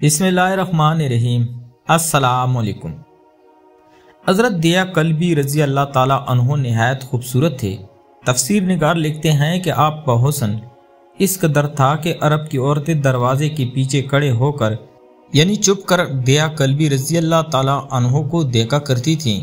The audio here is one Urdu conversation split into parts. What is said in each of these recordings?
بسم اللہ الرحمن الرحیم۔ السلام علیکم۔ حضرت دیا کلبی رضی اللہ تعالیٰ عنہ نہایت خوبصورت تھے۔ تفسیر نگار لکھتے ہیں کہ آپ کا حسن اس قدر تھا کہ عرب کی عورتیں دروازے کے پیچھے کھڑے ہو کر یعنی چپ کر دیا کلبی رضی اللہ تعالیٰ عنہ کو دیکھا کرتی تھیں،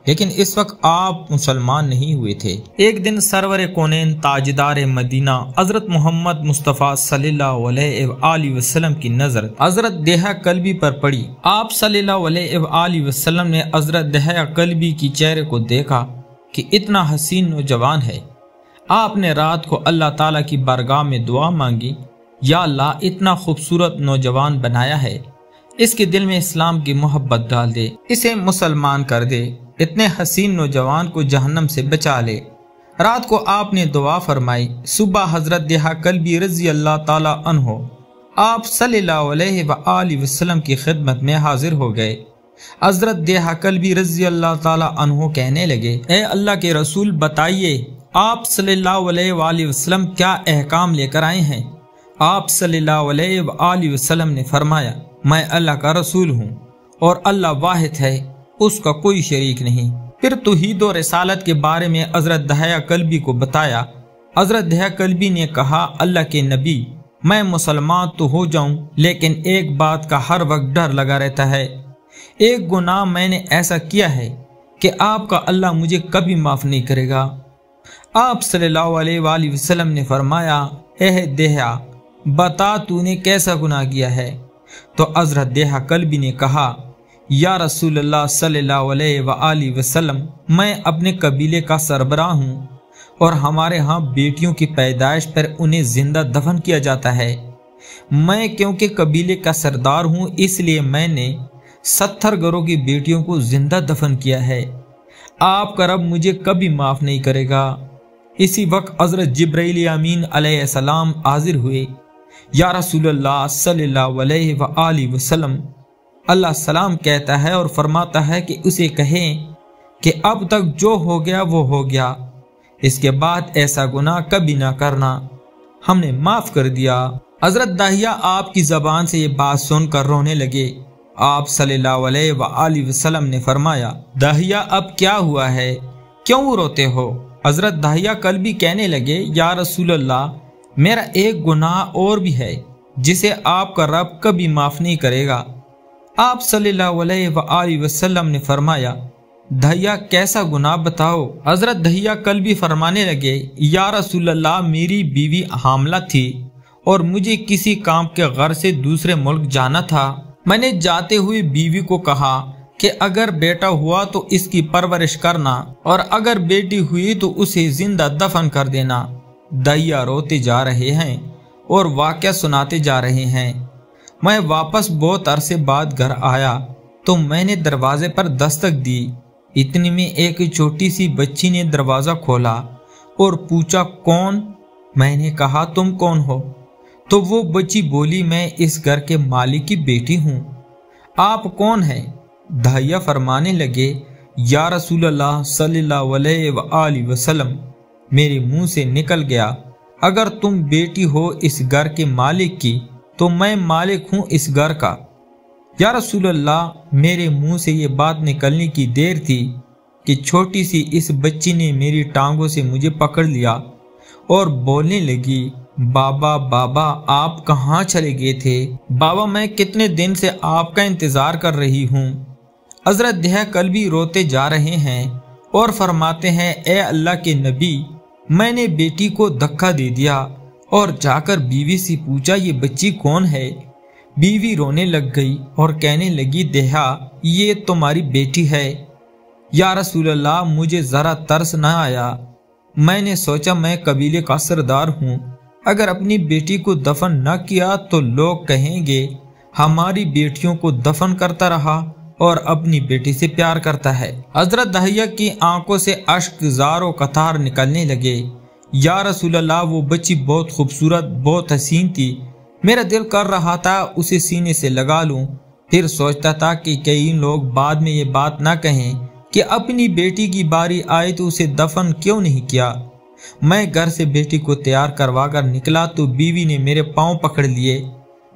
لیکن اس وقت آپ مسلمان نہیں ہوئے تھے۔ ایک دن سرور کونین تاجدار مدینہ حضرت محمد مصطفیٰ صلی اللہ علیہ وآلہ وسلم کی نظر حضرت دیا کلبی پر پڑی۔ آپ صلی اللہ علیہ وآلہ وسلم نے حضرت دیا کلبی کی چہرے کو دیکھا کہ اتنا حسین نوجوان ہے۔ آپ نے رات کو اللہ تعالیٰ کی بارگاہ میں دعا مانگی، یا اللہ اتنا خوبصورت نوجوان بنایا ہے، اس کے دل میں اسلام کی محبت ڈال دے، اسے مسلمان کر دے، اتنے حسین نوجوان کو جہنم سے بچا لے۔ رات کو آپ نے دعا فرمائی۔ صبح حضرت دیا کلبی رضی اللہ تعالی عنہ آپ صلی اللہ علیہ وآلہ وسلم کی خدمت میں حاضر ہو گئے۔ حضرت دیا کلبی رضی اللہ تعالی عنہ کہنے لگے، اے اللہ کے رسول بتائیے آپ صلی اللہ علیہ وآلہ وسلم کیا احکام لے کر آئے ہیں؟ آپ صلی اللہ علیہ وآلہ وسلم نے فرمایا، میں اللہ کا رسول ہوں اور اللہ واحد ہے، اس کا کوئی شریک نہیں۔ پھر توحید و رسالت کے بارے میں حضرت دیا کلبی کو بتایا۔ حضرت دیا کلبی نے کہا، اللہ کے نبی میں مسلمان تو ہو جاؤں، لیکن ایک بات کا ہر وقت ڈر لگا رہتا ہے۔ ایک گناہ میں نے ایسا کیا ہے کہ آپ کا اللہ مجھے کبھی معاف نہیں کرے گا۔ آپ صلی اللہ علیہ وآلہ وسلم نے فرمایا، اے دیا بتا تو نے کیسا گناہ کیا ہے؟ تو حضرت دیا کلبی نے کہا، یا رسول اللہ صلی اللہ علیہ وآلہ وسلم میں اپنے قبیلے کا سربراہ ہوں اور ہمارے ہاں بیٹیوں کی پیدائش پر انہیں زندہ دفن کیا جاتا ہے۔ میں کیونکہ قبیلے کا سردار ہوں اس لیے میں نے 70 گھروں کی بیٹیوں کو زندہ دفن کیا ہے۔ آپ کا رب مجھے کبھی معاف نہیں کرے گا۔ اسی وقت حضرت جبرائیل امین علیہ السلام حاضر ہوئے۔ یا رسول اللہ صلی اللہ علیہ وآلہ وسلم اللہ سلام کہتا ہے اور فرماتا ہے کہ اسے کہیں کہ اب تک جو ہو گیا وہ ہو گیا، اس کے بعد ایسا گناہ کبھی نہ کرنا، ہم نے معاف کر دیا۔ حضرت دیا آپ کی زبان سے یہ بات سن کر رونے لگے۔ آپ صلی اللہ علیہ وآلہ وسلم نے فرمایا، دیا اب کیا ہوا ہے، کیوں روتے ہو؟ حضرت دیا کلبی کہنے لگے، یا رسول اللہ میرا ایک گناہ اور بھی ہے جسے آپ کا رب کبھی معاف نہیں کرے گا۔ آپ صلی اللہ علیہ وآلہ وسلم نے فرمایا، دیا کیسا گناہ بتاؤ؟ حضرت دیا کلبی فرمانے لگے، یا رسول اللہ میری بیوی حاملہ تھی اور مجھے کسی کام کے غرض سے دوسرے ملک جانا تھا۔ میں نے جاتے ہوئے بیوی کو کہا کہ اگر بیٹا ہوا تو اس کی پرورش کرنا اور اگر بیٹی ہوئی تو اسے زندہ دفن کر دینا۔ دیا روتے جا رہے ہیں اور واقعہ سناتے جا رہے ہیں۔ میں واپس بہت عرصے بعد گھر آیا تو میں نے دروازے پر دستک دی۔ اتنے میں ایک چھوٹی سی بچی نے دروازہ کھولا اور پوچھا، کون؟ میں نے کہا، تم کون ہو؟ تو وہ بچی بولی، میں اس گھر کے مالک کی بیٹی ہوں۔ آپ کون ہیں؟ دیا فرمانے لگے، یا رسول اللہ صلی اللہ علیہ وآلہ وسلم میرے منہ سے نکل گیا، اگر تم بیٹی ہو اس گھر کے مالک کی تو میں مالک ہوں اس گھر کا۔ یا رسول اللہ میرے منہ سے یہ بات نکلنے کی دیر تھی کہ چھوٹی سی اس بچی نے میری ٹانگوں سے مجھے پکڑ لیا اور بولنے لگی، بابا بابا آپ کہاں چلے گئے تھے؟ بابا میں کتنے دن سے آپ کا انتظار کر رہی ہوں۔ حضرت دیا کلبی روتے جا رہے ہیں اور فرماتے ہیں، اے اللہ کے نبی میں نے بیٹی کو دھکا دے دیا اور جا کر بیوی سے پوچھا، یہ بچی کون ہے؟ بیوی رونے لگ گئی اور کہنے لگی، دیا یہ تمہاری بیٹی ہے۔ یا رسول اللہ مجھے ذرا ترس نہ آیا، میں نے سوچا میں قبیلے کا سردار ہوں، اگر اپنی بیٹی کو دفن نہ کیا تو لوگ کہیں گے ہماری بیٹیوں کو دفن کرتا رہا اور اپنی بیٹی سے پیار کرتا ہے۔ حضرت دیا کی آنکھوں سے اشک زار و قطار نکلنے لگے۔ یا رسول اللہ وہ بچی بہت خوبصورت، بہت حسین تھی، میرا دل کر رہا تھا اسے سینے سے لگا لوں، پھر سوچتا تھا کہ کئی لوگ بعد میں یہ بات نہ کہیں کہ اپنی بیٹی کی باری آئے تو اسے دفن کیوں نہیں کیا۔ میں گھر سے بیٹی کو تیار کروا کر نکلا تو بیوی نے میرے پاؤں پکڑ لیے،